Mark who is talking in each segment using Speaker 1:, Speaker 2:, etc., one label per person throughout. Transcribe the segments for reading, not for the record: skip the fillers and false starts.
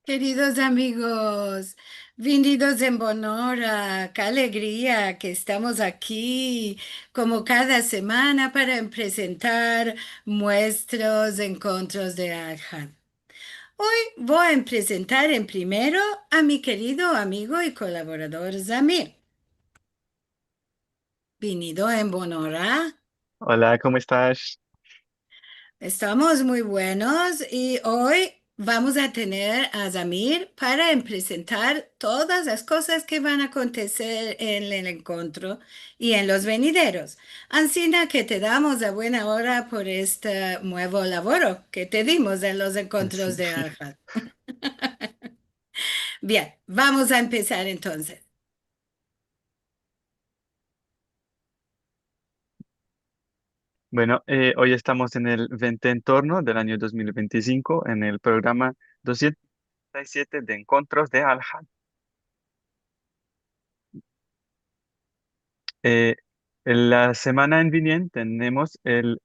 Speaker 1: Queridos amigos, vindidos en Bonora, qué alegría que estamos aquí como cada semana para presentar nuestros encuentros de Alja. Hoy voy a presentar en primero a mi querido amigo y colaborador Zamir. Vinido en Bonora.
Speaker 2: Hola, ¿cómo estás?
Speaker 1: Estamos muy buenos y hoy vamos a tener a Zamir para presentar todas las cosas que van a acontecer en el encuentro y en los venideros. Ansina que te damos a buena hora por este nuevo laboro que te dimos en los encuentros
Speaker 2: Sí.
Speaker 1: de Alja. Bien, vamos a empezar entonces.
Speaker 2: Bueno, hoy estamos en el 20 entorno del año 2025 en el programa 237 de Encuentros de Alhad. Eh, en la semana en Vinien tenemos el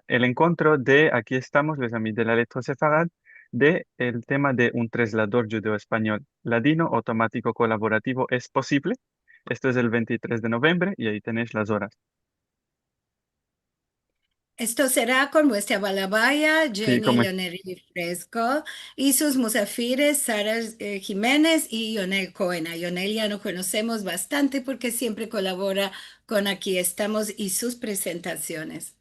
Speaker 2: encuentro de, aquí estamos, los amigos de la letra Sefarad, de el tema de un traslador judeo-español ladino automático colaborativo es posible. Esto es el 23 de noviembre y ahí tenéis las horas.
Speaker 1: Esto será con vuestra balabaya,
Speaker 2: Sí,
Speaker 1: Jenny
Speaker 2: como
Speaker 1: Leoneri Fresco, y sus musafires, Sara Jiménez y Yonel Cohen. A Yonel ya lo conocemos bastante porque siempre colabora con Aquí Estamos y sus presentaciones.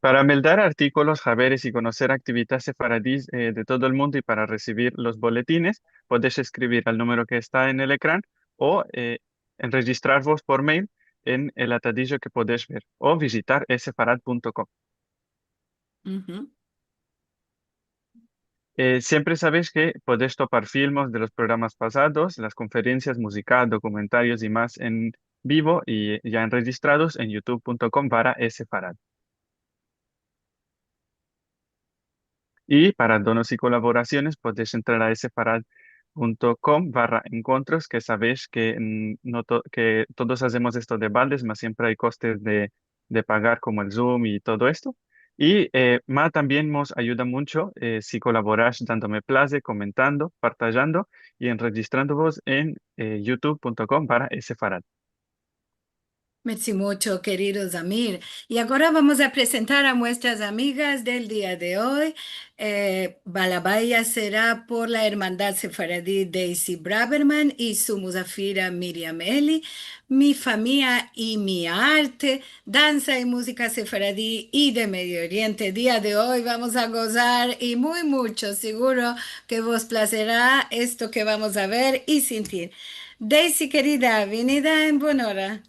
Speaker 2: Para meldar artículos, saberes y conocer actividades sefaradíes de todo el mundo y para recibir los boletines, podéis escribir al número que está en el ecrán o registraros por mail en el atadillo que podéis ver o visitar sefarad.com.
Speaker 1: Ujú.
Speaker 2: Siempre sabéis que podéis topar filmes de los programas pasados, las conferencias, música, documentarios y más en vivo y ya enregistrados en youtube.com/sefarad. Y para donos y colaboraciones podéis entrar a sefarad.com/encuentros, que sabéis que, no que todos hacemos esto de baldes, mas siempre hay costes de pagar como el Zoom y todo esto. Y también nos ayuda mucho si colaboráis dándome place, comentando, partajando y enregistrándoos en youtube.com/sefarad.
Speaker 1: Merci mucho, queridos Amir. Y ahora vamos a presentar a nuestras amigas del día de hoy. Balabaya será por la Hermandad Sefaradí Daisy Braverman y su musafira Miriam Eli. Mi familia y mi arte, danza y música sefaradí y de Medio Oriente. Día de hoy vamos a gozar y muy mucho. Seguro que vos placerá esto que vamos a ver y sentir. Daisy, querida, venida en buena hora.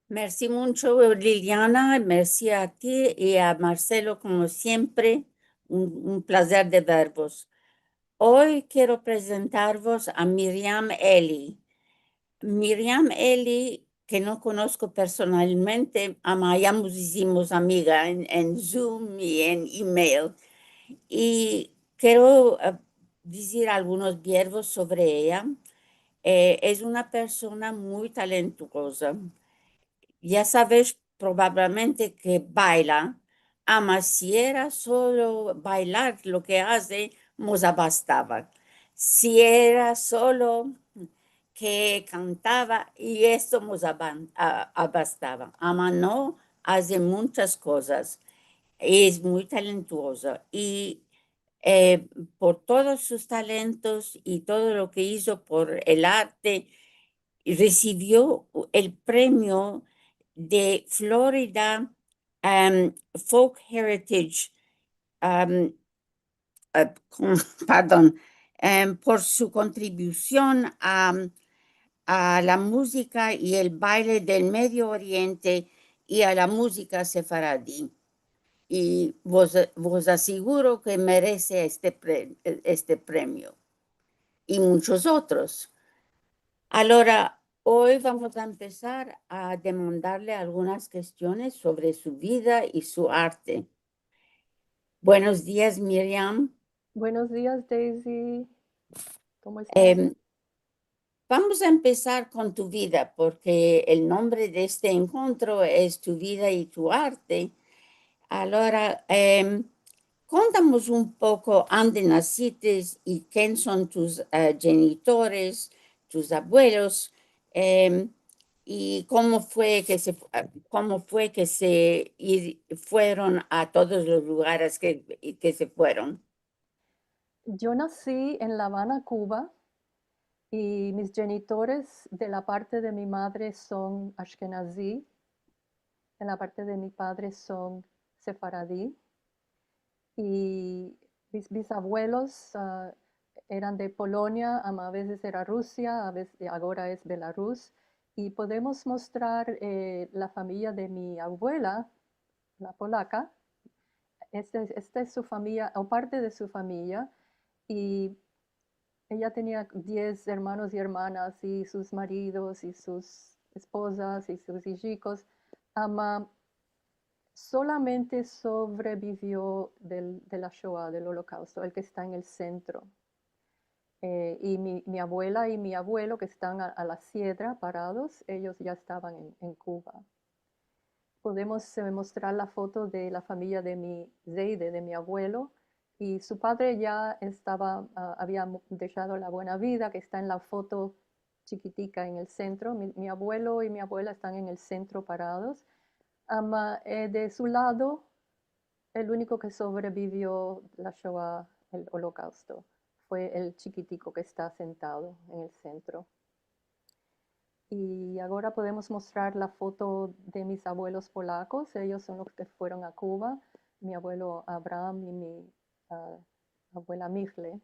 Speaker 3: Merci mucho, Liliana. Merci a ti y a Marcelo, como siempre. Un placer de vervos. Hoy quiero presentaros a Miriam Eli. Miriam Eli, que no conozco personalmente, ama, ya nos hicimos amiga en Zoom y en email. Y quiero decir algunos verbos sobre ella. Es una persona muy talentosa. Ya sabes probablemente que baila, ama si era solo bailar lo que hace, nos bastaba. Si era solo que cantaba y esto nos bastaba. Ama no hace muchas cosas, es muy talentosa y eh, por todos sus talentos y todo lo que hizo por el arte, recibió el premio de Florida Folk Heritage, um, perdón, por su contribución a la música y el baile del Medio Oriente y a la música sefaradí. Y vos aseguro que merece este premio y muchos otros. Ahora, hoy vamos a empezar a demandarle algunas cuestiones sobre su vida y su arte. Buenos días, Miriam.
Speaker 4: Buenos días, Daisy. ¿Cómo estás?
Speaker 3: Em, Vamos a empezar con tu vida, porque el nombre de este encuentro es tu vida y tu arte. Allora, contanos un poco dónde naciste y quién son tus genitores, tus abuelos, y cómo fue que fueron a todos los lugares que se fueron.
Speaker 4: Yo nací en La Habana, Cuba, y mis genitores de la parte de mi madre son ashkenazí, de la parte de mi padre son sefaradí, y mis bisabuelos eran de Polonia, a veces era Rusia, ahora es Belarus, y podemos mostrar la familia de mi abuela, la polaca. Esta es su familia, o parte de su familia, y ella tenía 10 hermanos y hermanas, y sus maridos, y sus esposas, y sus hijos. Solamente sobrevivió de la Shoah, del Holocausto, el que está en el centro. Y mi abuela y mi abuelo, que están a la sierra parados, ellos ya estaban en Cuba. Podemos mostrar la foto de la familia de mi Zeide, de mi abuelo, y su padre ya había dejado la buena vida, que está en la foto chiquitica en el centro. Mi abuelo y mi abuela están en el centro parados. De su lado, el único que sobrevivió la Shoah, el Holocausto, fue el chiquitico que está sentado en el centro. Y ahora podemos mostrar la foto de mis abuelos polacos. Ellos son los que fueron a Cuba, mi abuelo Abraham y mi abuela Michle.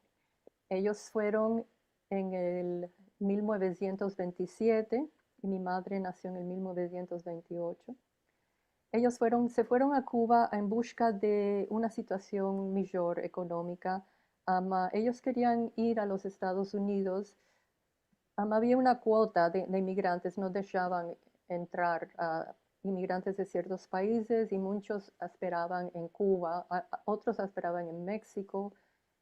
Speaker 4: Ellos fueron en el 1927 y mi madre nació en el 1928. Ellos se fueron a Cuba en busca de una situación mejor económica. Ellos querían ir a los Estados Unidos. Había una cuota de inmigrantes, no dejaban entrar a inmigrantes de ciertos países y muchos esperaban en Cuba, otros esperaban en México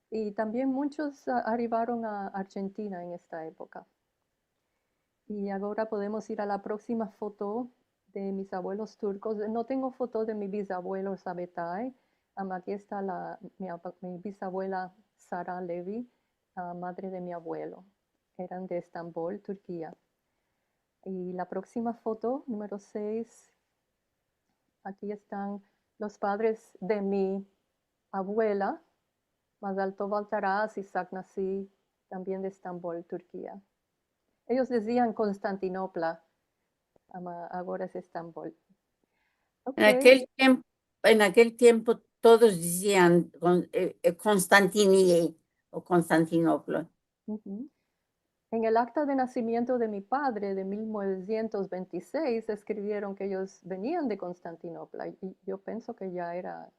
Speaker 4: y también muchos arribaron a Argentina en esta época. Y ahora podemos ir a la próxima foto de mis abuelos turcos. No tengo foto de mi bisabuelo Sabetay. Aquí está mi bisabuela Sara Levi, madre de mi abuelo. Eran de Estambul, Turquía. Y la próxima foto, número 6, aquí están los padres de mi abuela, Mazal Tov Altaraz y Saknasi, también de Estambul, Turquía. Ellos decían Constantinopla, ahora es Estambul. Okay.
Speaker 3: En aquel tiempo todos decían Constantinie o Constantinopla.
Speaker 4: Uh-huh. En el acta de nacimiento de mi padre de 1926 escribieron que ellos venían de Constantinopla y yo pienso que ya era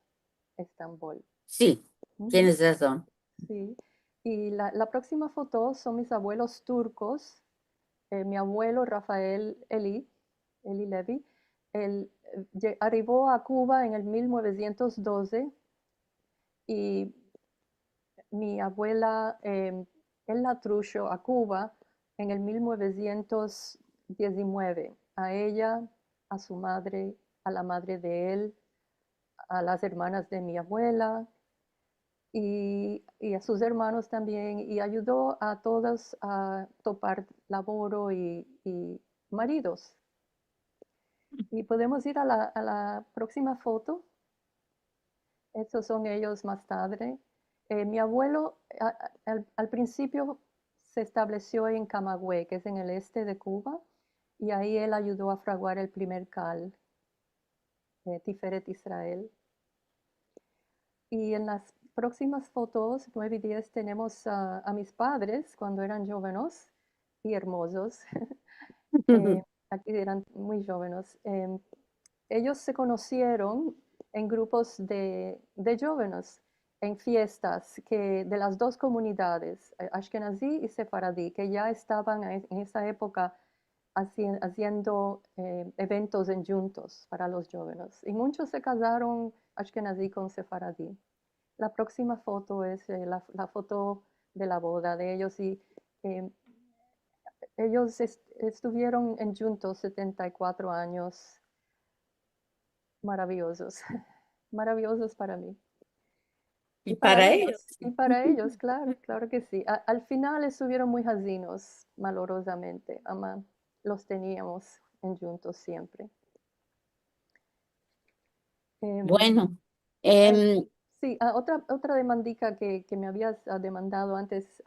Speaker 4: Estambul.
Speaker 3: Sí, tienes razón.
Speaker 4: Sí, y la próxima foto son mis abuelos turcos. Mi abuelo Rafael Eli Levi, él arribó a Cuba en el 1912 y mi abuela, él la trujo a Cuba en el 1919, a ella, a su madre, a la madre de él, a las hermanas de mi abuela y a sus hermanos también, y ayudó a todos a topar laboro y maridos. Y podemos ir a la próxima foto. Estos son ellos más tarde. Mi abuelo al principio se estableció en Camagüey, que es en el este de Cuba, y ahí él ayudó a fraguar el primer CAL, Tiferet Israel. Y en las próximas fotos, 9 y 10, tenemos a mis padres cuando eran jóvenes y hermosos. Aquí eran muy jóvenes. Ellos se conocieron en grupos de jóvenes, en fiestas de las dos comunidades, Ashkenazí y Sefaradí, que ya estaban en esa época haciendo eventos en juntos para los jóvenes. Y muchos se casaron Ashkenazí con Sefaradí. La próxima foto es la foto de la boda de ellos y ellos estuvieron juntos 74 años maravillosos. maravillosos para mí.
Speaker 3: Y para ellos.
Speaker 4: Y para ellos, claro, claro que sí. Al final estuvieron muy jazinos, malorosamente. Ama, los teníamos en juntos siempre.
Speaker 3: Bueno,
Speaker 4: Ay, sí, otra demandica que me habías demandado antes,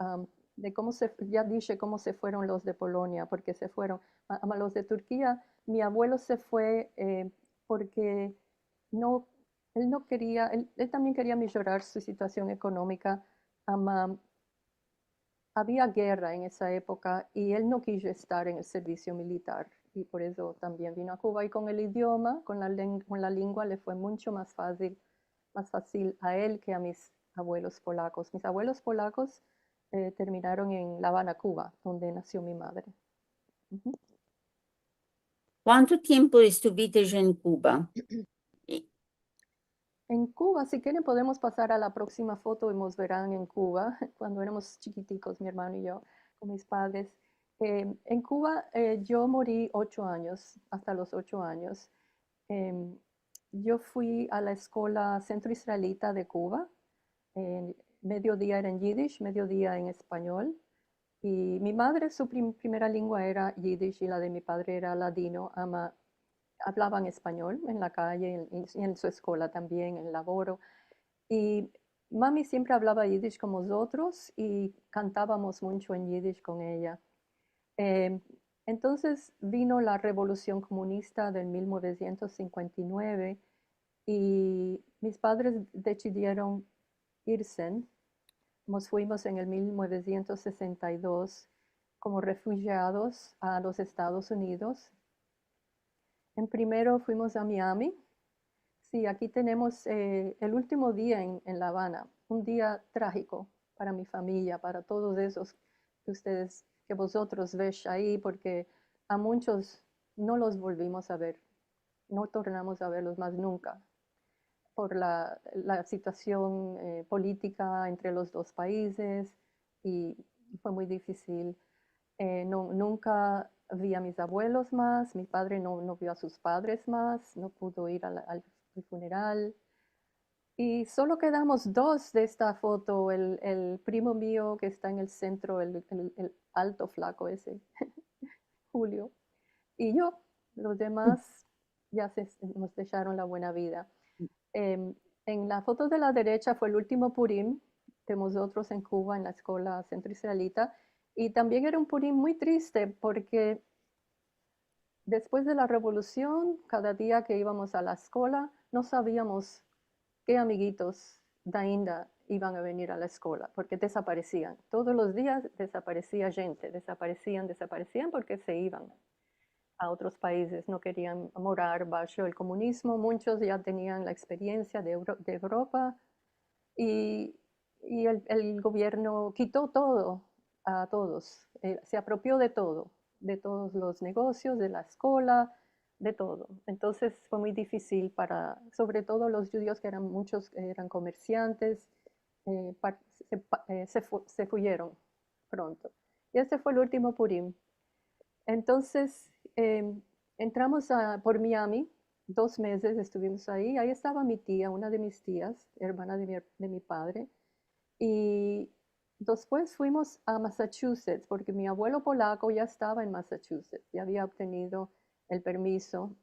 Speaker 4: de ya dije cómo se fueron los de Polonia, porque se fueron. Los de Turquía, mi abuelo se fue porque no, él no quería, él también quería mejorar su situación económica. Ama, había guerra en esa época y él no quiso estar en el servicio militar y por eso también vino a Cuba y con el idioma, con la lengua le fue mucho más fácil a él que a mis abuelos polacos. Mis abuelos polacos terminaron en La Habana, Cuba, donde nació mi madre. Ujú.
Speaker 3: ¿cuánto tiempo estuviste en Cuba?
Speaker 4: En Cuba, si quieren, podemos pasar a la próxima foto y nos verán en Cuba, cuando éramos chiquiticos, mi hermano y yo, con mis padres. En Cuba yo morí 8 años, hasta los 8 años. Em, yo fui a la escuela centro israelita de Cuba. Mediodía era en yiddish, mediodía en español. Y mi madre, su primera lengua era yiddish y la de mi padre era ladino. Hablaban español en la calle y en su escuela también, en laboro. Y mami siempre hablaba yiddish con nosotros y cantábamos mucho en yiddish con ella. Eh, entonces vino la revolución comunista del 1959 y mis padres decidieron irse. Nos fuimos en el 1962 como refugiados a los Estados Unidos. En primero fuimos a Miami. Sí, aquí tenemos el último día en La Habana, un día trágico para mi familia, para todos esos que vosotros ves ahí, porque a muchos no los volvimos a ver, no tornamos a verlos más nunca, por la situación política entre los dos países y fue muy difícil. Nunca vi a mis abuelos más, mi padre no vio a sus padres más, no pudo ir al funeral. Y solo quedamos dos de esta foto, el primo mío que está en el centro, el alto flaco ese, Julio, y yo. Los demás ya nos dejaron la buena vida. En la foto de la derecha fue el último Purim de nosotros en Cuba, en la escuela centro israelita, y también era un Purim muy triste porque después de la revolución, cada día que íbamos a la escuela, no sabíamos qué amiguitos de India iban a venir a la escuela, porque desaparecían. Todos los días desaparecía gente, desaparecían porque se iban a otros países, no querían morar bajo el comunismo. Muchos ya tenían la experiencia de Europa y, el gobierno quitó todo a todos, se apropió de todos los negocios, de la escuela, de todo. Entonces fue muy difícil sobre todo los judíos que muchos eran comerciantes, se fuyeron pronto. Y este fue el último Purim. Entonces entramos por Miami, 2 meses estuvimos ahí. Ahí estaba mi tía, una de mis tías, hermana de mi padre. Y después fuimos a Massachusetts, porque mi abuelo polaco ya estaba en Massachusetts, ya había obtenido el permiso.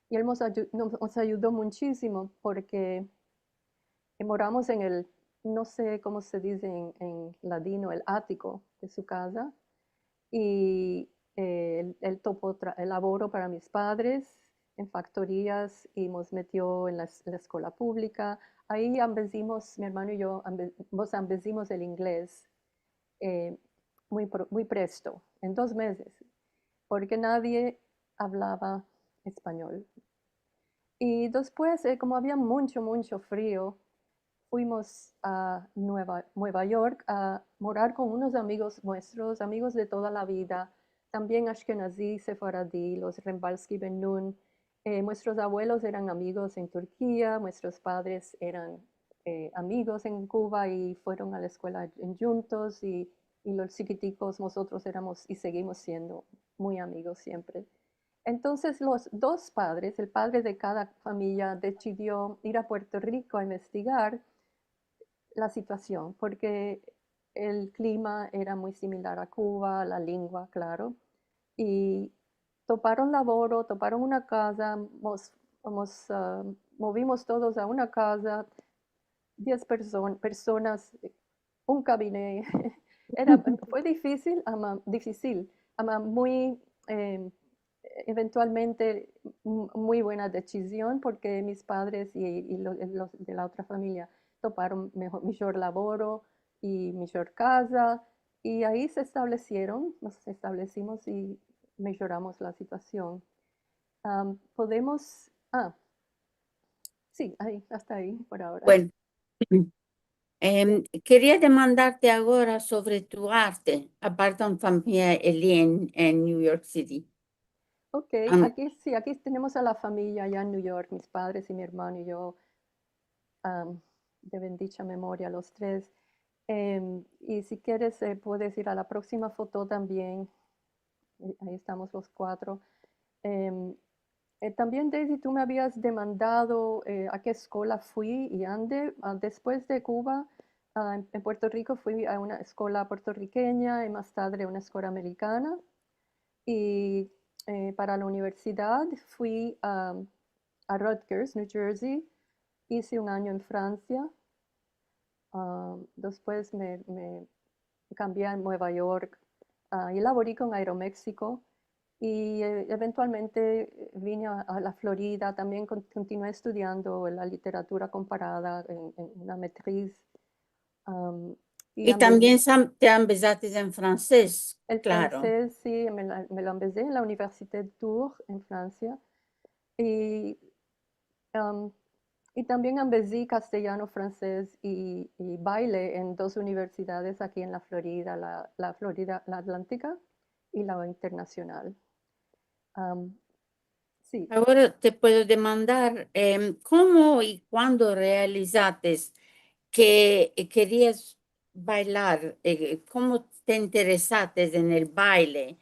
Speaker 4: Y él nos ayudó muchísimo porque moramos en no sé cómo se dice en ladino, el ático de su casa. Y él elaboró para mis padres en factorías y nos metió en la escuela pública. Ahí ambecimos, mi hermano y yo, ambecimos el inglés eh, muy presto, en 2 meses, porque nadie hablaba español. Y después, como había mucho frío, fuimos a Nueva York a morar con unos amigos nuestros, amigos de toda la vida, también Ashkenazi, Sefaradí, los Rembalski Ben Nun. Nuestros abuelos eran amigos en Turquía, nuestros padres eran amigos en Cuba y fueron a la escuela juntos y los chiquiticos nosotros éramos y seguimos siendo muy amigos siempre. Entonces los dos padres, el padre de cada familia, decidió ir a Puerto Rico a investigar la situación, porque el clima era muy similar a Cuba, la lengua, claro, y toparon laboro, toparon una casa, movimos todos a una casa, 10 personas, un gabinete. Fue difícil, ama muy, eventualmente muy buena decisión porque mis padres y los de la otra familia toparon mejor laboro y mejor casa y ahí se establecieron, nos establecimos y mejoramos la situación. Podemos, sí, ahí, hasta ahí por ahora.
Speaker 3: Bueno, quería demandarte ahora sobre tu arte, aparte de familia Eli en New York City.
Speaker 4: Ok,
Speaker 3: Am,
Speaker 4: aquí sí, aquí tenemos a la familia allá en New York, mis padres y mi hermano y yo, de bendita memoria los tres. Y si quieres, puedes ir a la próxima foto también. Ahí estamos los cuatro. Em, También, Daisy, tú me habías demandado a qué escuela fui y ande. Después de Cuba, en Puerto Rico fui a una escuela puertorriqueña y más tarde a una escuela americana. Y para la universidad fui a Rutgers, New Jersey. Hice un año en Francia. Después me cambié a Nueva York y laboré con Aeroméxico. Y eventualmente vine a la Florida. También continué estudiando la literatura comparada en una matriz. um, y
Speaker 3: y también te empezaste en francés,
Speaker 4: el
Speaker 3: claro.
Speaker 4: francés, sí, me lo empecé en la Université de Tours, en Francia. Y, um, y también empecé castellano, francés y baile en dos universidades aquí en la Florida, la Florida, la Atlántica y la Internacional. Um, sí,
Speaker 3: Ahora te puedo demandar cómo y cuándo realizaste que querías bailar, cómo te interesaste en el baile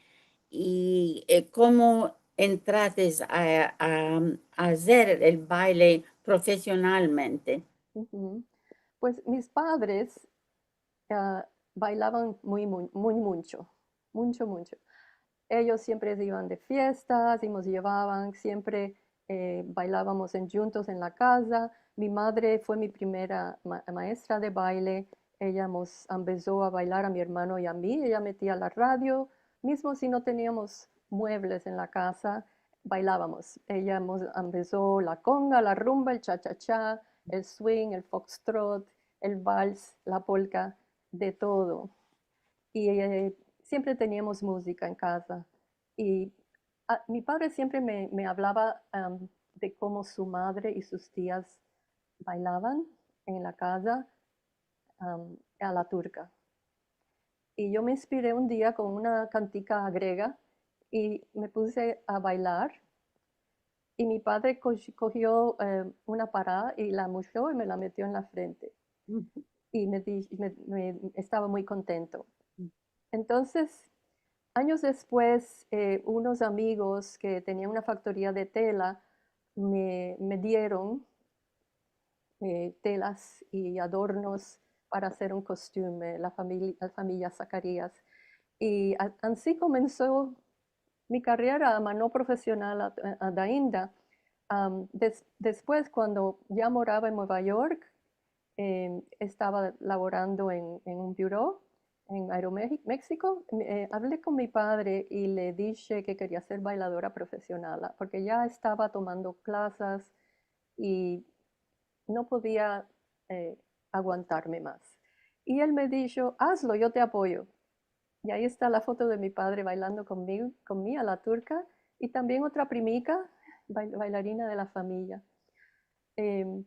Speaker 3: y cómo entraste a hacer el baile profesionalmente.
Speaker 4: ujú. Pues mis padres bailaban mucho, mucho. Ellos siempre se iban de fiestas y nos llevaban, siempre bailábamos juntos en la casa. Mi madre fue mi primera maestra de baile. Ella nos empezó a bailar a mi hermano y a mí. Ella metía la radio, mismo si no teníamos muebles en la casa, bailábamos. Ella nos empezó la conga, la rumba, el cha-cha-cha, el swing, el foxtrot, el vals, la polka, de todo. Y siempre teníamos música en casa. Y mi padre siempre me hablaba de cómo su madre y sus tías bailaban en la casa a la turca. Y yo me inspiré un día con una cantica griega y me puse a bailar. Y mi padre cogió una parada y la mushó y me la metió en la frente. Y estaba muy contento. Entonces, años después, unos amigos que tenían una factoría de tela me dieron telas y adornos para hacer un costume, la familia Zacarías. Y así comenzó mi carrera no profesional a Inda. Después, cuando ya moraba en Nueva York, estaba laborando en un bureau en Aeroméxico. Hablé con mi padre y le dije que quería ser bailadora profesional, porque ya estaba tomando clases y no podía eh, aguantarme más. Y él me dijo, hazlo, yo te apoyo. Y ahí está la foto de mi padre bailando conmigo a la turca, y también otra primica, bailarina de la familia. Eh,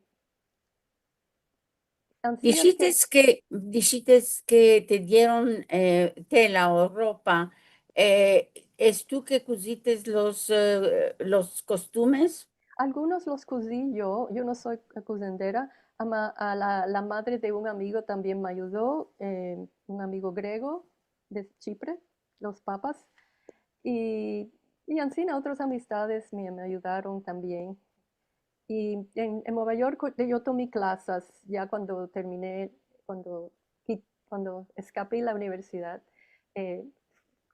Speaker 4: Así es que
Speaker 3: Dijiste que te dieron tela o ropa. ¿Es tú que cosiste los costumes?
Speaker 4: algunos los cosí yo no soy cosendera. La madre de un amigo también me ayudó, un amigo griego de Chipre, los papas. Y Y así otras amistades me ayudaron también. Y en Nueva York yo tomé clases ya cuando terminé, cuando, cuando escapé de la universidad. eh,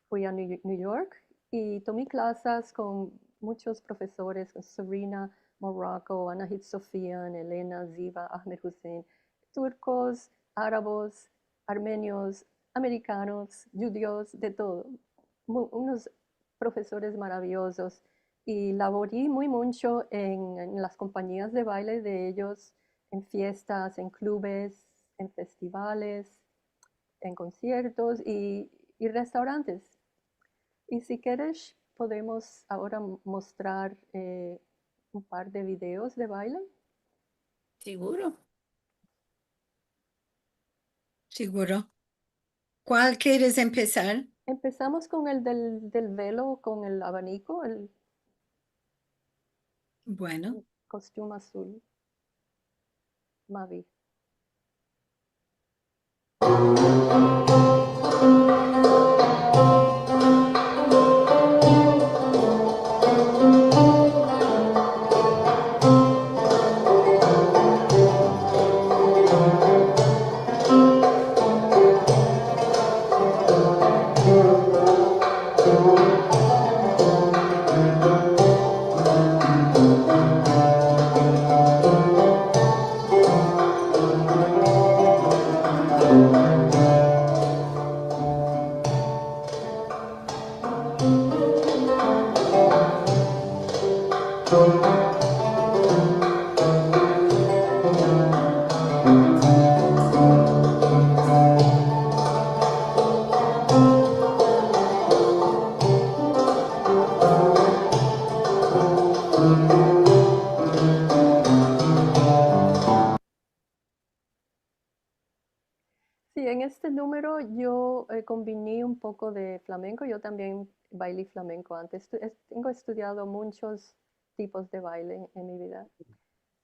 Speaker 4: Fui a New York y tomé clases con muchos profesores, con Serena Morocco, Anahit Sofian, Elena Ziva, Ahmed Hussein, turcos, árabes, armenios, americanos, judíos, de todo. Unos profesores maravillosos y laboré muy mucho en las compañías de baile de ellos, en fiestas, en clubes, en festivales, en conciertos y restaurantes. Y si quieres, podemos ahora mostrar un par de videos de baile.
Speaker 3: ¿Seguro?
Speaker 1: Seguro. ¿Cuál quieres empezar?
Speaker 4: Empezamos con el del velo con el abanico, el
Speaker 1: Bueno,
Speaker 4: costume azul. Mavi. Sí, en este número yo combiné un poco de flamenco. Yo también bailé flamenco antes. Tengo estudiado muchos tipos de baile en mi vida.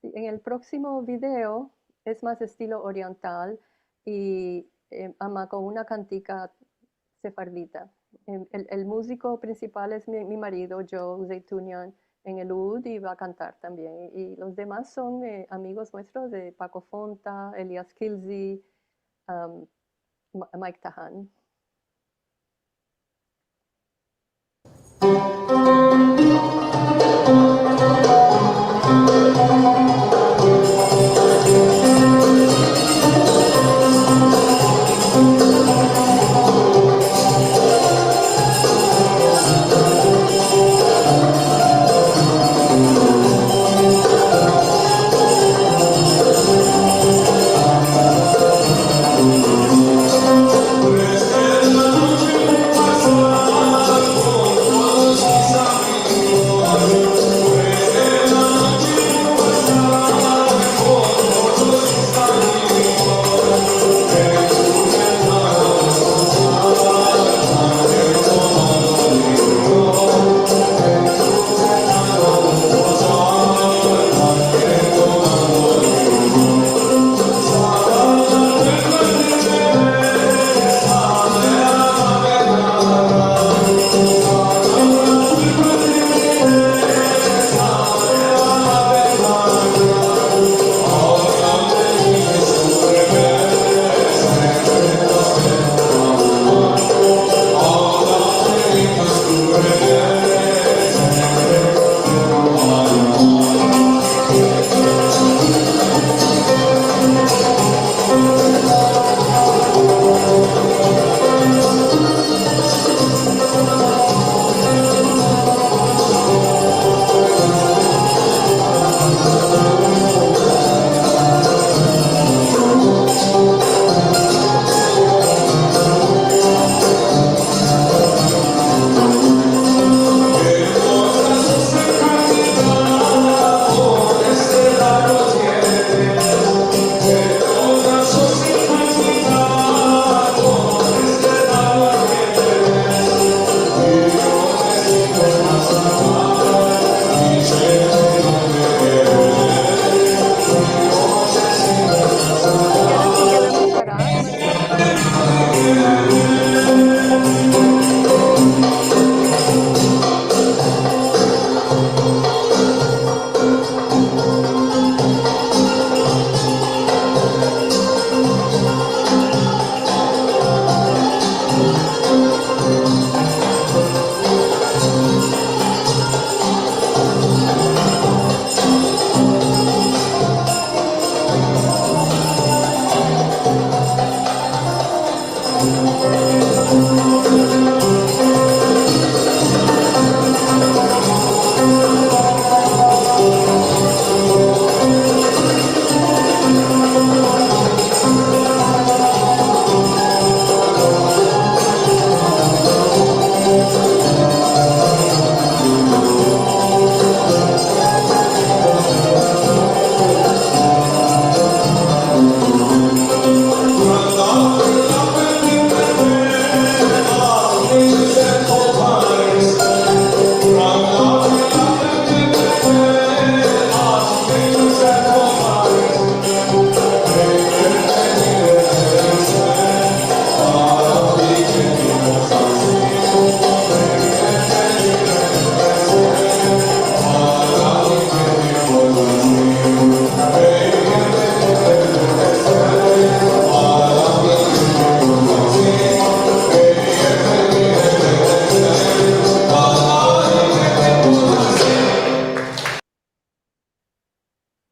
Speaker 4: Sí, en el próximo video es más estilo oriental y ama con una cantica sefardita. El músico principal es mi marido, Joe Zeytunian, en el oud y va a cantar también. Y los demás son amigos nuestros de Paco Fonta, Elias Kilzi, um, Mike Tahan.
Speaker 5: Nuestra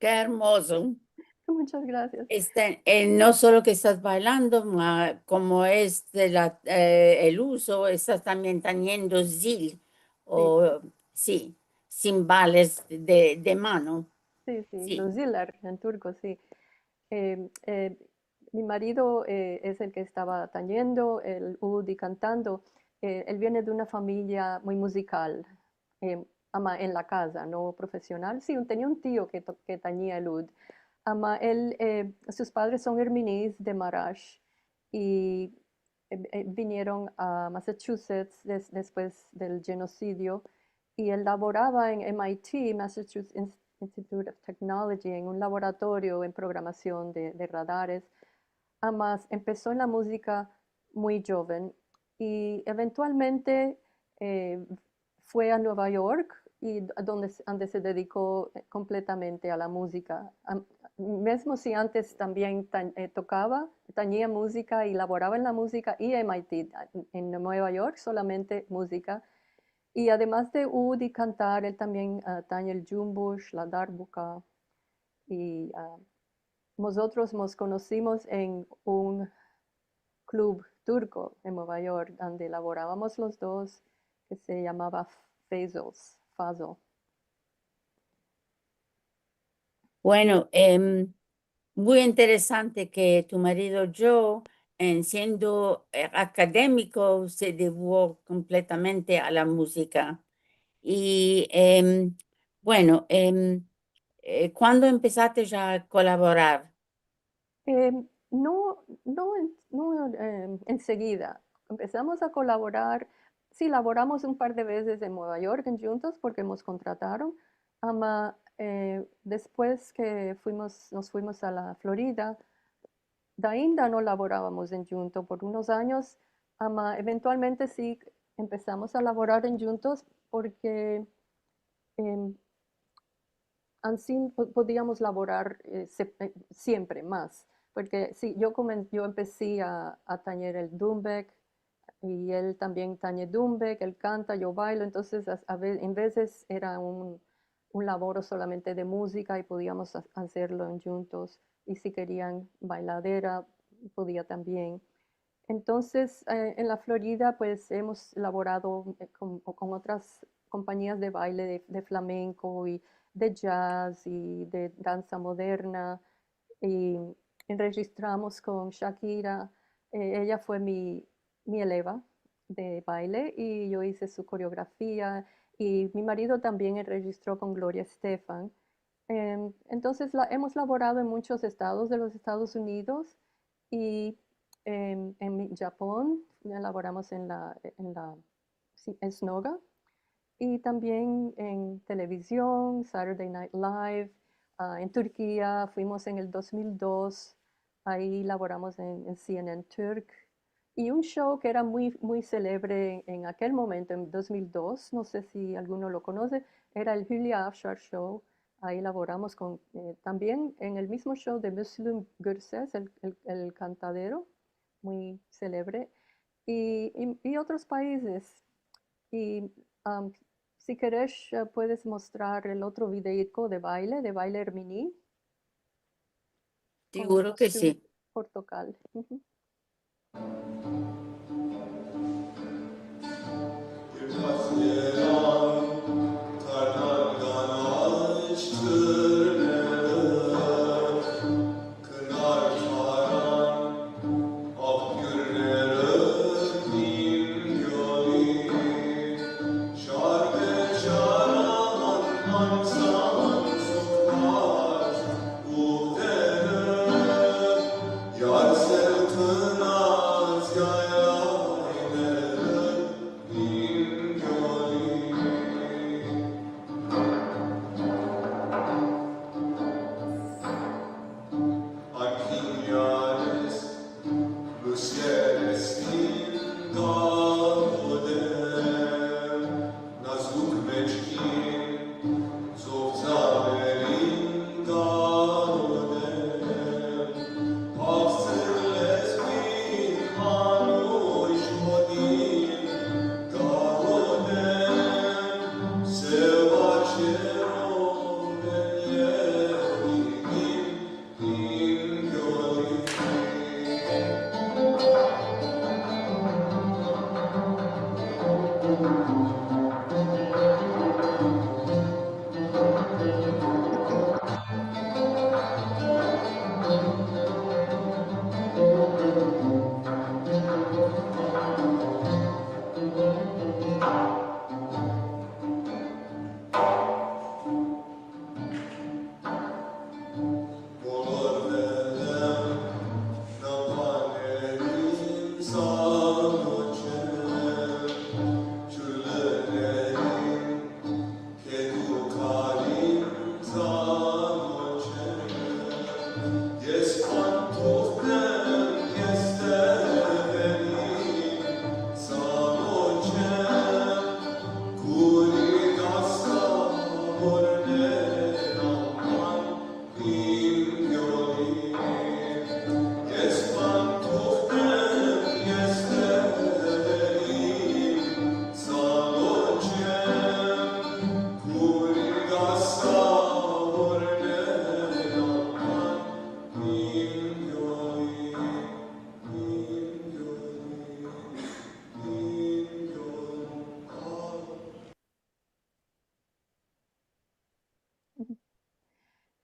Speaker 3: qué hermoso.
Speaker 4: Muchas gracias.
Speaker 3: No solo que estás bailando, como es el uso, estás también teniendo zil, o sí, cimbales de mano.
Speaker 4: Sí, sí,
Speaker 3: Sí.
Speaker 4: los ziller en turco, sí. Mi marido es el que estaba tañendo el oud y cantando. Él viene de una familia muy musical, ama en la casa, no profesional. Sí, tenía un tío que tañía el oud. Sus padres son herminíes de Marash y vinieron a Massachusetts después del genocidio y él laboraba en MIT, Massachusetts Institute of Technology, en un laboratorio en programación de radares. Además, empezó en la música muy joven y eventualmente fue a Nueva York y donde se dedicó completamente a la música. Mismo si antes también tocaba, tañía música y laboraba en la música y MIT en Nueva York, solamente música. Y además de oud y cantar, él también tañe el jumbush, la darbuka. Y nosotros nos conocimos en un club turco en Nueva York, donde laborábamos los dos, que se llamaba Fazel.
Speaker 3: Bueno, muy interesante que tu marido Joe, siendo académico, se dedicó completamente a la música. Y bueno, ¿cuándo empezaste ya a colaborar?
Speaker 4: No enseguida. Empezamos a colaborar. Sí, laboramos un par de veces en Nueva York en Juntos porque nos contrataron. Después que nos fuimos a la Florida, ainda no laborábamos en Juntos por unos años. Eventualmente sí empezamos a laborar en Juntos porque em, así podíamos laborar siempre más. Porque sí, yo empecé a tañer el Dumbek y él también tañe Dumbek, él canta, yo bailo, entonces en veces era un laboro solamente de música y podíamos hacerlo juntos y si querían bailadera, podía también. Entonces, en la Florida, pues hemos laborado con otras compañías de baile de flamenco y de jazz y de danza moderna. Y registramos con Shakira. Ella fue mi eleva de baile y yo hice su coreografía. Y mi marido también registró con Gloria Estefan. Entonces, hemos laborado en muchos estados de los Estados Unidos y en Japón elaboramos en la Esnoga y también en televisión, Saturday Night Live. En Turquía fuimos en el 2002, ahí laboramos en CNN Turk. Y un show que era muy, muy célebre en aquel momento, en 2002, no sé si alguno lo conoce, era el Hülya Avşar Show. Ahí laboramos también en el mismo show de Müslüm Gürses, el cantadero, muy célebre, y otros países. Y si querés, puedes mostrar el otro videico de baile Herminí.
Speaker 3: Seguro que sí.
Speaker 4: Portocal.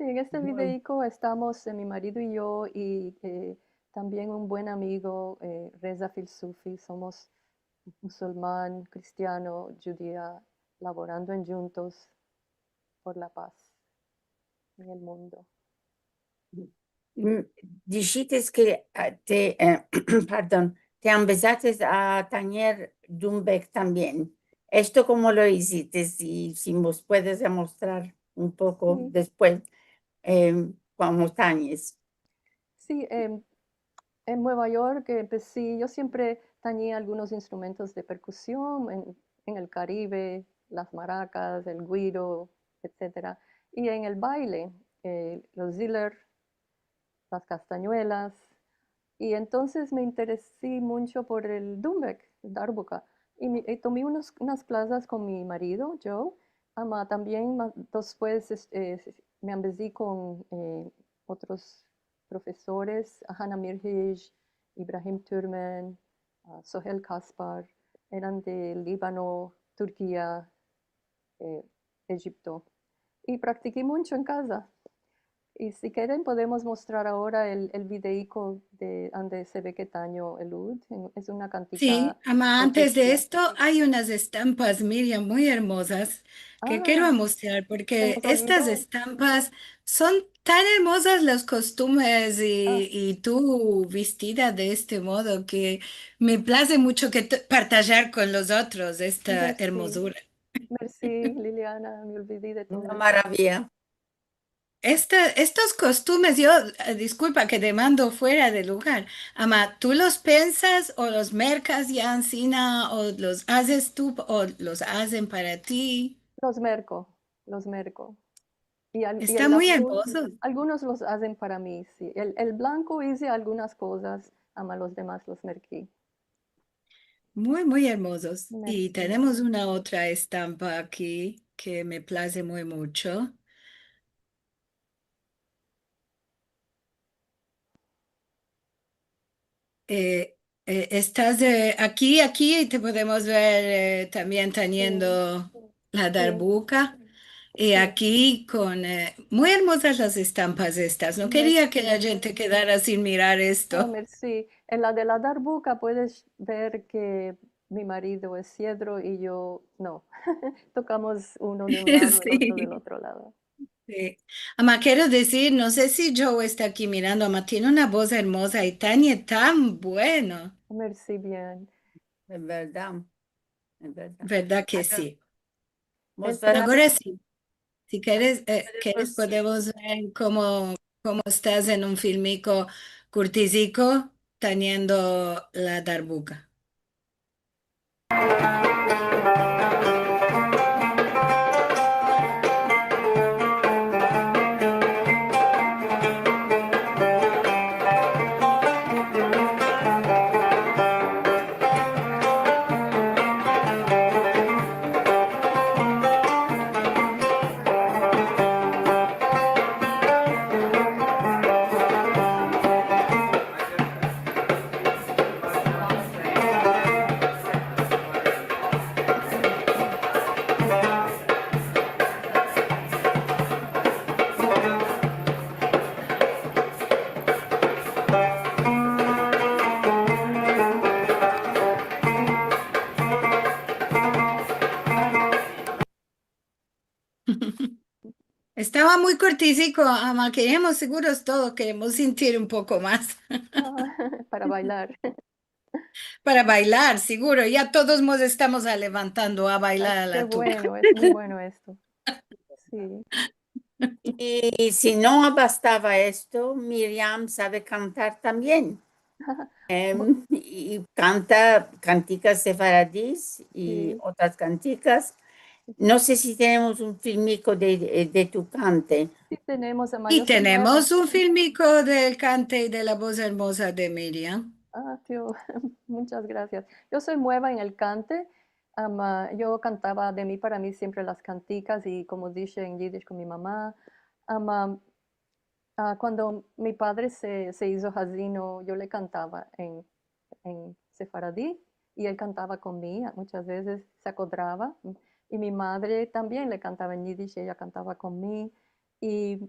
Speaker 4: Sí, en este
Speaker 3: Muy-
Speaker 4: videico estamos mi marido y yo y también un buen amigo, Reza Filsufi. Somos musulmán, cristiano, judía, laborando en juntos por la paz en el mundo.
Speaker 3: Mm, Dijiste que perdón, te empezaste a tañer Dumbeck también. ¿Esto cómo lo hiciste? Si nos puedes demostrar un poco
Speaker 4: Sí,
Speaker 3: después, cómo tañes.
Speaker 4: sí, en Nueva York empecé, yo siempre tañía algunos instrumentos de percusión en el Caribe, las maracas, el güiro, etcétera. Y en el baile, los ziller, las castañuelas. Y entonces me interesé mucho por el Dumbeck, el darbuka. Y tomé unas clases con mi marido, Joe. También después me empecé con otros profesores, Hannah Mirhish, Ibrahim Turman, Sohel Kaspar, eran de Líbano, Turquía, eh, Egipto. Y practiqué mucho en casa. Y si quieren, podemos mostrar ahora el videico de donde se ve que taño el oud. Es una
Speaker 1: Sí,
Speaker 4: cantica
Speaker 1: ama, antes de
Speaker 4: egipcia.
Speaker 1: esto hay unas estampas, Miriam, muy hermosas que quiero
Speaker 4: Ah,
Speaker 1: mostrar
Speaker 4: se
Speaker 1: porque
Speaker 4: nos
Speaker 1: estas
Speaker 4: olvidó.
Speaker 1: estampas son tan hermosas los costumes
Speaker 4: Ah,
Speaker 1: y tú vestida de este modo que me place mucho que partajar con los otros esta
Speaker 4: merci.
Speaker 1: hermosura.
Speaker 4: Merci, Liliana, me olvidé de
Speaker 3: Una
Speaker 4: todo.
Speaker 3: maravilla.
Speaker 1: Estos costumes, yo, disculpa que te mando fuera de lugar, ama, ¿tú los piensas o los mercas ya encima o los haces tú o los hacen para ti?
Speaker 4: Los merco, los merco. Y
Speaker 1: Está
Speaker 4: el
Speaker 1: muy
Speaker 4: azul,
Speaker 1: hermoso,
Speaker 4: algunos los hacen para mí, sí. El blanco hice algunas cosas, los demás los merqué.
Speaker 1: muy, muy hermosos. Y
Speaker 4: Merci.
Speaker 1: tenemos una otra estampa aquí que me place muy mucho. Eh, estás aquí y te podemos ver también
Speaker 4: Sí,
Speaker 1: teniendo la
Speaker 4: sí,
Speaker 1: darbuca. Y
Speaker 4: sí.
Speaker 1: aquí con muy hermosas las estampas estas. No quería que la
Speaker 4: Merci.
Speaker 1: gente quedara sin mirar
Speaker 4: Oh,
Speaker 1: esto.
Speaker 4: merci. En la de la darbuca puedes ver que mi marido es Ciedro y yo no. Tocamos uno de un lado, el otro del
Speaker 1: Sí,
Speaker 4: otro lado.
Speaker 1: sí. Ama, quiero decir, no sé si Joe está aquí mirando, ama, tiene una voz hermosa y Tania tan bueno.
Speaker 4: Merci bien.
Speaker 3: Es verdad, es verdad.
Speaker 1: ¿Verdad que
Speaker 3: Ahora,
Speaker 1: sí?
Speaker 4: Entonces,
Speaker 1: Ahora sí, si quieres,
Speaker 3: podemos
Speaker 1: podemos ver cómo estás en un filmico curtisico teniendo la darbuca. Estaba muy corticico, ama, queremos seguros todos, queremos sentir un poco más
Speaker 4: para bailar.
Speaker 1: para bailar, seguro, ya todos nos estamos levantando a
Speaker 4: Ah,
Speaker 1: bailar a
Speaker 4: qué
Speaker 1: la tuca.
Speaker 4: bueno, es muy bueno esto. Sí.
Speaker 3: y si no bastaba esto, Miriam sabe cantar también.
Speaker 4: Bu-
Speaker 3: Y canta canticas sefaradís y
Speaker 4: Sí,
Speaker 3: otras canticas. No sé si tenemos un filmico de tu cante.
Speaker 4: sí tenemos, yo
Speaker 1: Y
Speaker 4: soy nueva.
Speaker 1: tenemos un filmico del cante y de la voz hermosa de Miriam.
Speaker 4: Tío, muchas gracias. Yo soy nueva en el cante. Yo cantaba de mí para mí siempre las canticas y como dije en yiddish con mi mamá. Ama, cuando mi padre se hizo jazino, yo le cantaba en sefaradí y él cantaba conmigo. Muchas veces se acodraba. Y mi madre también le cantaba en yiddish, ella cantaba conmigo. Y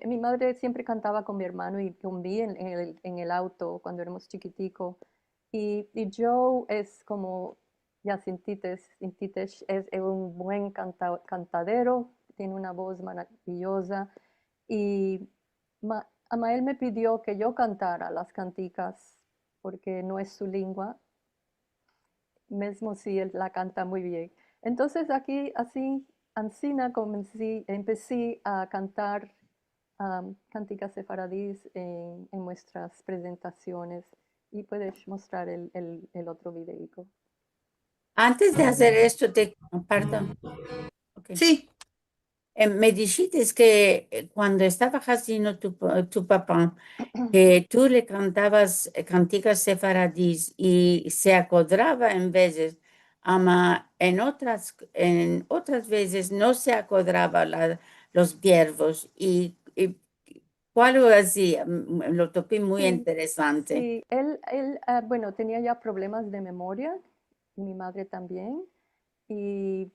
Speaker 4: Mi madre siempre cantaba con mi hermano y con mí en el auto cuando éramos chiquiticos. Y Joe es como, ya Sintites es un buen cantadero, tiene una voz maravillosa. Y Amael me pidió que yo cantara las canticas porque no es su lengua, mismo si él la canta muy bien. Entonces aquí, así, Ancina, empecé a cantar cánticas sefaradís en nuestras presentaciones y puedes mostrar el otro videico.
Speaker 3: Antes de hacer esto, te comparto. Ok.
Speaker 1: Sí,
Speaker 3: Me dijiste que cuando estaba haciendo tu papá, que tú le cantabas canticas sefaradís y se acodraba en veces, ama en otras veces no se acodraba los verbos. Y ¿cuál lo hacía? Lo topé muy
Speaker 4: Sí,
Speaker 3: interesante.
Speaker 4: sí, bueno, tenía ya problemas de memoria, y mi madre también, y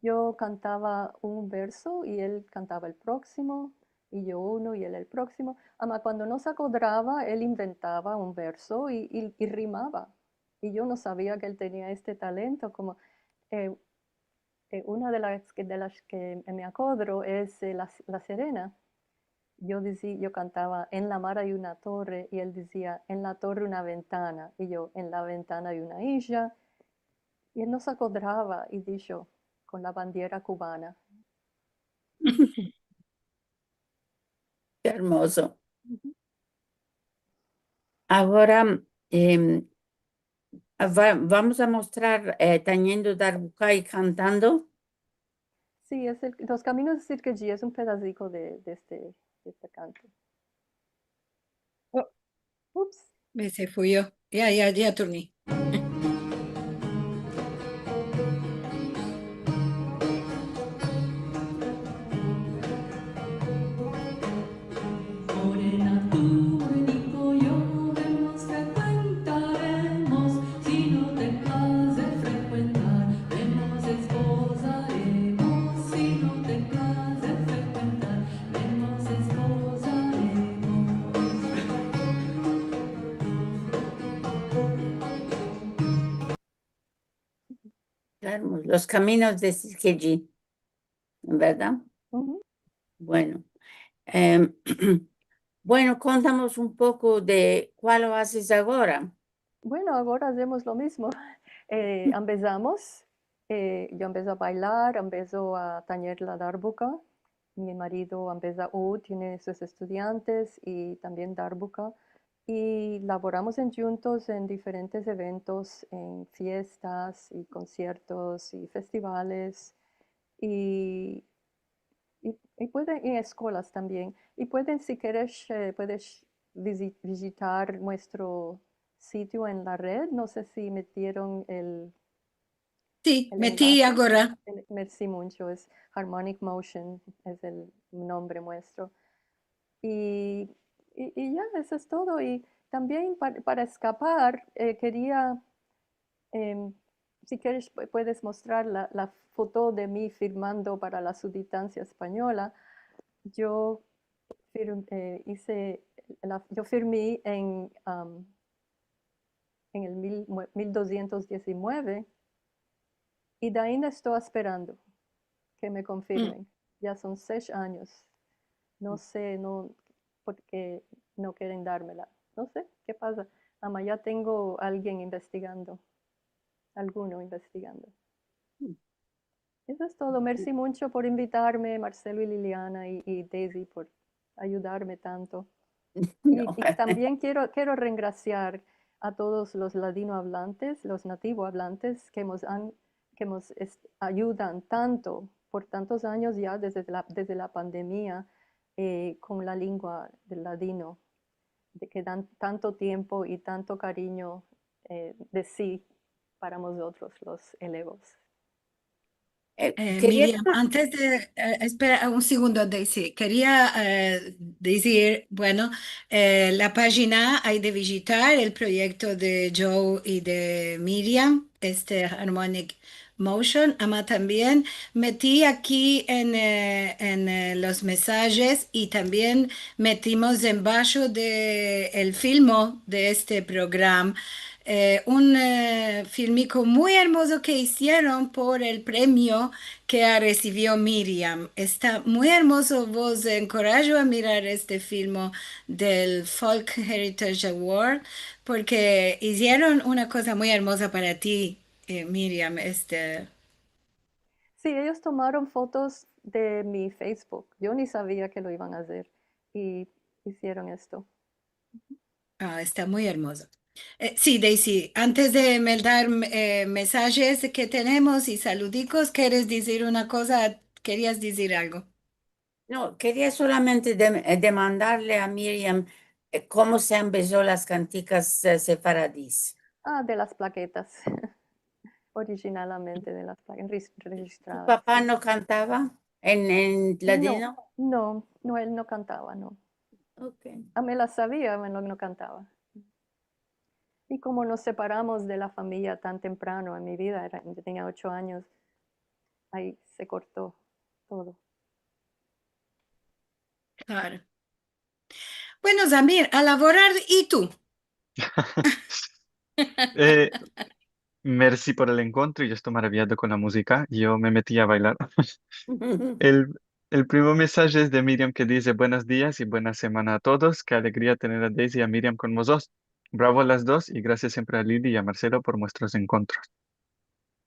Speaker 4: yo cantaba un verso y él cantaba el próximo, y yo uno y él el próximo. Ama, cuando no se acordaba, él inventaba un verso y rimaba. Y yo no sabía que él tenía este talento, como eh, una de las que me acuerdo es la Serena. Yo cantaba, en la mar hay una torre, y él decía, en la torre una ventana, y yo, en la ventana hay una isla, y él nos acordaba y dijo, con la bandera cubana.
Speaker 3: Qué hermoso.
Speaker 4: Ujú.
Speaker 3: Ahora vamos a mostrar Tañendo Darbucay cantando.
Speaker 4: Sí, Los Caminos de Cirquegí es un pedacico de este canto.
Speaker 1: oh,
Speaker 4: Ups.
Speaker 1: se fui yo. Ya, Tony.
Speaker 5: Morena, tú y yo nos frecuentaremos, si no dejas de frecuentar, nos esposaremos, si no dejas de frecuentar, nos esposaremos.
Speaker 3: Claro, los caminos de Sisquellí, ¿verdad?
Speaker 4: Ujú.
Speaker 3: Bueno, em, bueno, contamos un poco de cuál lo haces ahora.
Speaker 4: Bueno, ahora hacemos lo mismo. Empezamos, yo empecé a bailar, empezó a tañer la darbuka. Mi marido empezó, tiene sus estudiantes y también darbuka. Y laboramos juntos en diferentes eventos, en fiestas y conciertos y festivales. Y, y pueden, en escuelas también. Y pueden, si quieres, puedes visitar nuestro sitio en la red. No sé si metieron
Speaker 1: Sí,
Speaker 4: el
Speaker 1: metí
Speaker 4: enlace.
Speaker 1: ahora.
Speaker 4: Merci mucho, es Harmonic Motion, es el nombre nuestro. Y, y ya, eso es todo. Y también para escapar, quería, em, si quieres, puedes mostrar la foto de mí firmando para la Suditancia Española. Yo yo firmé en el 1219 y de ahí estoy esperando que me
Speaker 1: Mm.
Speaker 4: confirmen. Ya son 6 años. No sé, no, por qué no quieren dármela. No sé qué pasa. Ama, ya tengo alguien investigando, alguno investigando. Eso es todo. Merci mucho por invitarme, Marcelo y Liliana y Daisy por ayudarme tanto.
Speaker 3: No,
Speaker 4: Y también quiero reingraciar a todos los ladino hablantes, los nativo hablantes ayudan tanto por tantos años ya desde la pandemia con la lengua del ladino, de que dan tanto tiempo y tanto cariño de sí para nosotros los elevos.
Speaker 3: quería
Speaker 1: Miriam, antes de, espera un segundo, Daisy. Quería decir, bueno, la página hay de visitar el proyecto de Joe y de Miriam, este Harmonic motion. Ama también metí aquí en los mensajes y también metimos debajo de el filmo de este programa un filmico muy hermoso que hicieron por el premio que recibió Miriam. Está muy hermoso. Vos encorajo a mirar este filme del Folk Heritage Award porque hicieron una cosa muy hermosa para ti, Miriam.
Speaker 4: Sí, ellos tomaron fotos de mi Facebook. Yo ni sabía que lo iban a hacer y hicieron esto.
Speaker 1: Está muy hermoso. Sí, Daisy, antes de dar mensajes que tenemos y saludicos, ¿quieres decir una cosa? ¿Querías decir algo?
Speaker 3: No, quería solamente demandarle a Miriam cómo se empezó las canticas sefaradís.
Speaker 4: Ah, de las plaquetas. Originalmente de las plaquetas
Speaker 3: ¿Tu
Speaker 4: registradas.
Speaker 3: papá
Speaker 4: Sí.
Speaker 3: no cantaba en ladino?
Speaker 4: No, él no cantaba, no.
Speaker 3: Ok.
Speaker 4: Me las sabía, pero no cantaba. Y como nos separamos de la familia tan temprano en mi vida, yo tenía 8 años, ahí se cortó todo.
Speaker 1: Claro. Bueno, Zamir, a laborar y tú.
Speaker 2: Eh, merci por el encuentro y yo estoy maravillado con la música. Yo me metí a bailar. El, el primer mensaje es de Miriam que dice buenos días y buena semana a todos. Qué alegría tener a Daisy y a Miriam con vosotros. Bravo a las dos y gracias siempre a Lili y a Marcelo por nuestros encuentros.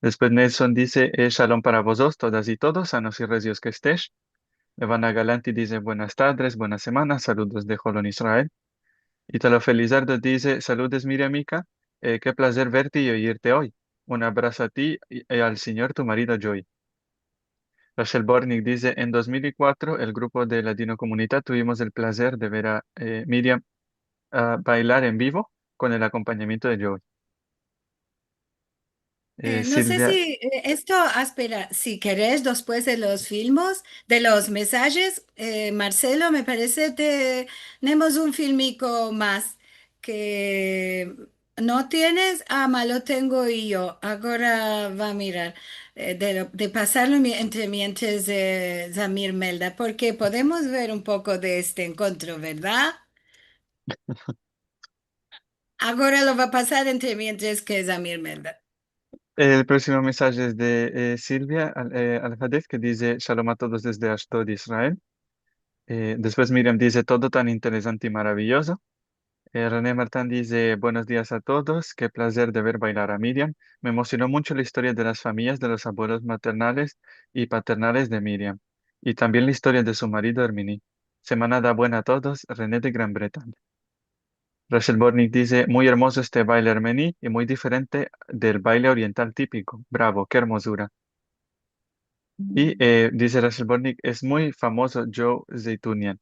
Speaker 2: Después Nelson dice shalom para vosotros, todas y todos, sanos y recios que estés. Evana Galanti dice buenas tardes, buena semana, saludos de Jolón Israel. Italo Felizardo dice saludes Miriamica, qué placer verte y oírte hoy. Un abrazo a ti y al señor tu marido Joy. Rachel Bornik dice, en 2004, el grupo de Latino Comunidad tuvimos el placer de ver a Miriam bailar en vivo con el acompañamiento de Joey.
Speaker 1: No sé
Speaker 2: Silvia,
Speaker 1: si esto, espera, si querés, después de los filmos, de los mensajes, Marcelo, me parece que tenemos un filmico más que no tienes, lo tengo y yo. Ahora va a mirar, de pasarlo entre mientras Zamir Melda, porque podemos ver un poco de este encuentro, ¿verdad? Ahora lo va a pasar entre mientras que Zamir Melda.
Speaker 2: el próximo mensaje es de Silvia Al-Hadef que dice, Shalom a todos desde Ashdod, Israel. Después Miriam dice, todo tan interesante y maravilloso. René Martán dice, buenos días a todos, qué placer de ver bailar a Miriam. Me emocionó mucho la historia de las familias de los abuelos maternales y paternales de Miriam, y también la historia de su marido Herminí. Semana da buena a todos, René de Gran Bretaña. Rachel Bornik dice, muy hermoso este baile armení y muy diferente del baile oriental típico. Bravo, qué hermosura. Y dice Rachel Bornik, es muy famoso Joe Zeitunian.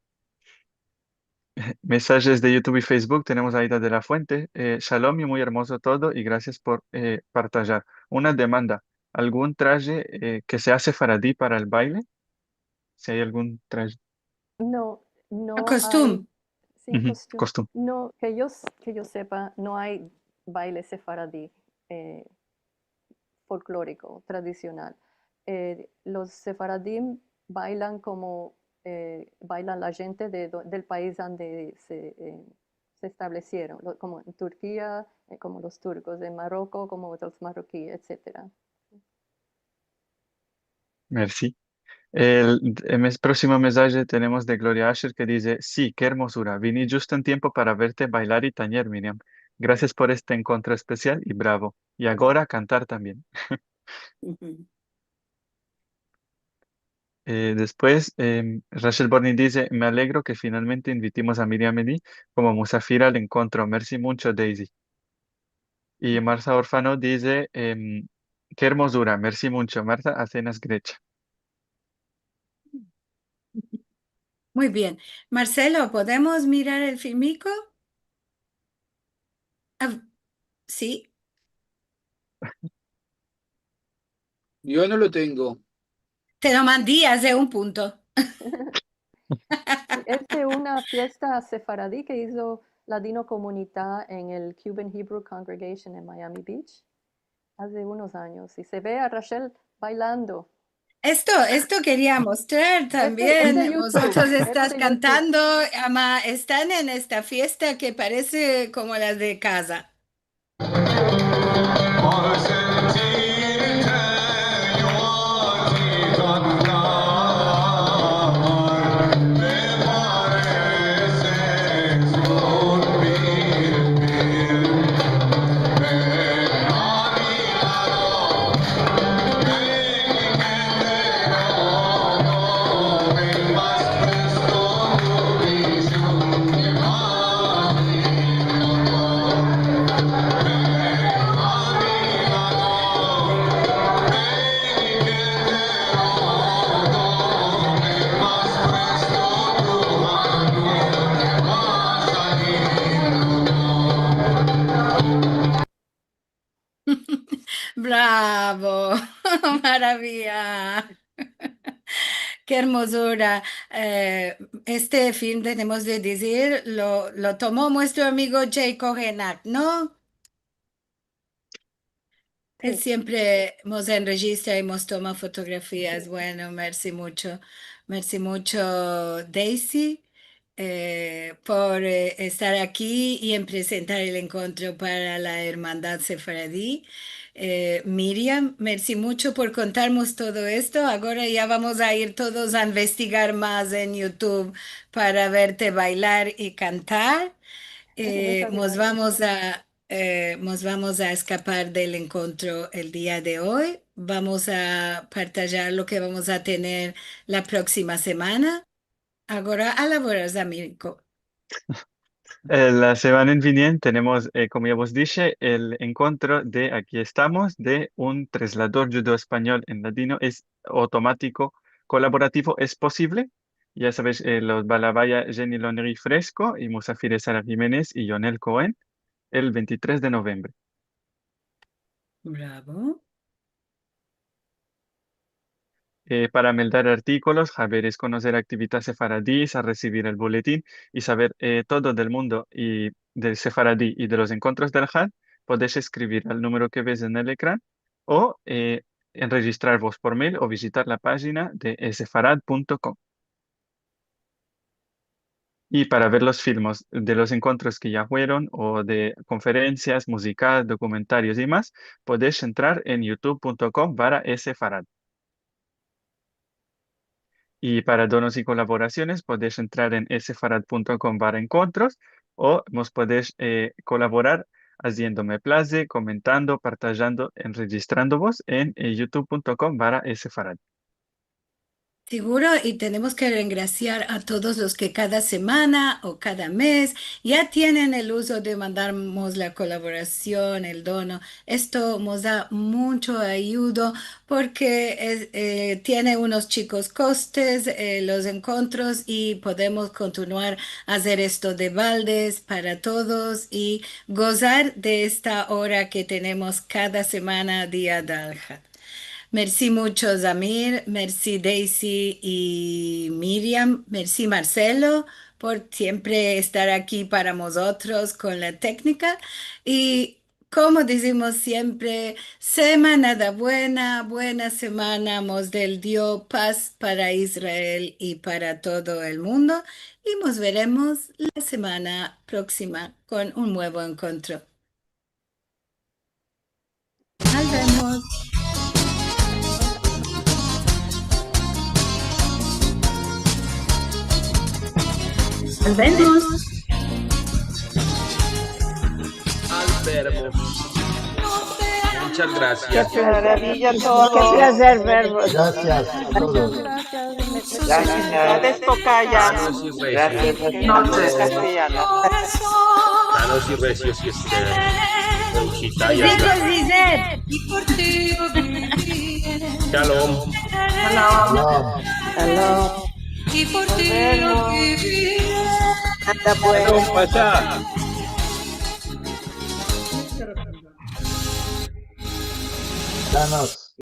Speaker 2: Mensajes de YouTube y Facebook. Tenemos a Aida de la Fuente. Shalom y muy hermoso todo y gracias por partajar. Una demanda. ¿Algún traje que se hace faradí para el baile? Si hay algún traje.
Speaker 4: No, no hay,
Speaker 1: Costum.
Speaker 4: sí, costume.
Speaker 2: Costumbre.
Speaker 4: No, que yo sepa, no hay baile sefaradí folclórico, tradicional. Los sefaradín bailan como bailan la gente del país donde se establecieron, como en Turquía, como los turcos, en Marruecos, como los marroquíes, etc.
Speaker 2: Merci. Próximo mensaje tenemos de Gloria Asher que dice, sí, qué hermosura. Vine justo en tiempo para verte bailar y tañer, Miriam. Gracias por este encuentro especial y bravo. Y ahora cantar también. Después, Rachel Borny dice, me alegro que finalmente invitimos a Miriam Edi como musafira al encuentro. Merci mucho, Daisy. Y Marta Orfano dice, qué hermosura. Merci mucho, Marta Acenas Grecha.
Speaker 1: Muy bien. Marcelo, ¿podemos mirar el filmico? Ah, sí,
Speaker 6: Yo no lo tengo.
Speaker 1: te lo mandé hace un punto.
Speaker 4: Es de una fiesta sefaradí que hizo Ladino Comunidad en el Cuban Hebrew Congregation en Miami Beach. hace unos años y se ve a Rachel bailando.
Speaker 1: Esto quería mostrar
Speaker 4: Es de
Speaker 1: también.
Speaker 4: YouTube,
Speaker 1: Vosotros
Speaker 4: es
Speaker 1: estás
Speaker 4: de YouTube.
Speaker 1: cantando, ama, están en esta fiesta que parece como la de casa. Bravo, maravilla. Qué hermosura. Este film, tenemos de decir, lo tomó nuestro amigo Jay Cogenac, ¿no? Él
Speaker 4: Sí.
Speaker 1: siempre nos enregistra y nos toma fotografías. Bueno, merci mucho, Daisy, por estar aquí y en presentar el encuentro para la Hermandad Sefaradí. Miriam, merci mucho por contarnos todo esto. Ahora ya vamos a ir todos a investigar más en YouTube para verte bailar y cantar.
Speaker 4: Muchas
Speaker 1: Nos vamos a escapar del encuentro el día de hoy. Vamos a partillar lo que vamos a tener la próxima semana. Ahora a laborar, amigo.
Speaker 2: La semana vinent tenemos, como ya vos dije, el encuentro de Aquí estamos, de un traslador judo-español en latino. Es automático, colaborativo, es posible. Ya sabéis, los Balabaya, Jenny Lonry Fresco y Musafir Sara Jiménez y Jonel Cohen, el 23 de noviembre.
Speaker 1: Bravo.
Speaker 2: Para meldar artículos, saber conocer actividades sefaradíes, a recibir el boletín y saber todo del mundo y del sefaradí y de los encuentros del Had, podéis escribir al número que ves en el ecran o enregistraros por mail o visitar la página de sefarad.com. Y para ver los filmes de los encuentros que ya fueron o de conferencias, músicas, documentarios y más, podéis entrar en youtube.com/sefarad. Y para donos y colaboraciones podéis entrar en sfarad.com/encuentros o nos podéis colaborar haciéndome place, comentando, partajando, registrándoos en youtube.com/sfarad.
Speaker 1: Seguro, y tenemos que regraciar a todos los que cada semana o cada mes ya tienen el uso de mandarnos la colaboración, el dono. Esto nos da mucho ayuda porque tiene unos chicos costes, los encuentros, y podemos continuar a hacer esto de baldes para todos y gozar de esta hora que tenemos cada semana, día de Al-Had. Merci mucho, Zamir. Merci, Daisy y Miriam. Merci, Marcelo, por siempre estar aquí para nosotros con la técnica. Y como decimos siempre, semana da buena, buena semana, mos del Dios, paz para Israel y para todo el mundo. Y nos veremos la semana próxima con un nuevo encuentro. Nos vemos. Nos vemos.
Speaker 7: Albermo. Muchas gracias.
Speaker 3: Qué maravilla todo. Qué placer verlos.
Speaker 8: Gracias a todos.
Speaker 3: Gracias, Tocaya.
Speaker 7: Sanos y recios. Sanos y recios. Chitaya.
Speaker 1: Ricos, Giselle.
Speaker 7: Shalom.
Speaker 3: Hello.
Speaker 5: Y por ti lo viviré.
Speaker 3: Anda pues.
Speaker 7: Shalom, Pasha.
Speaker 8: Danos.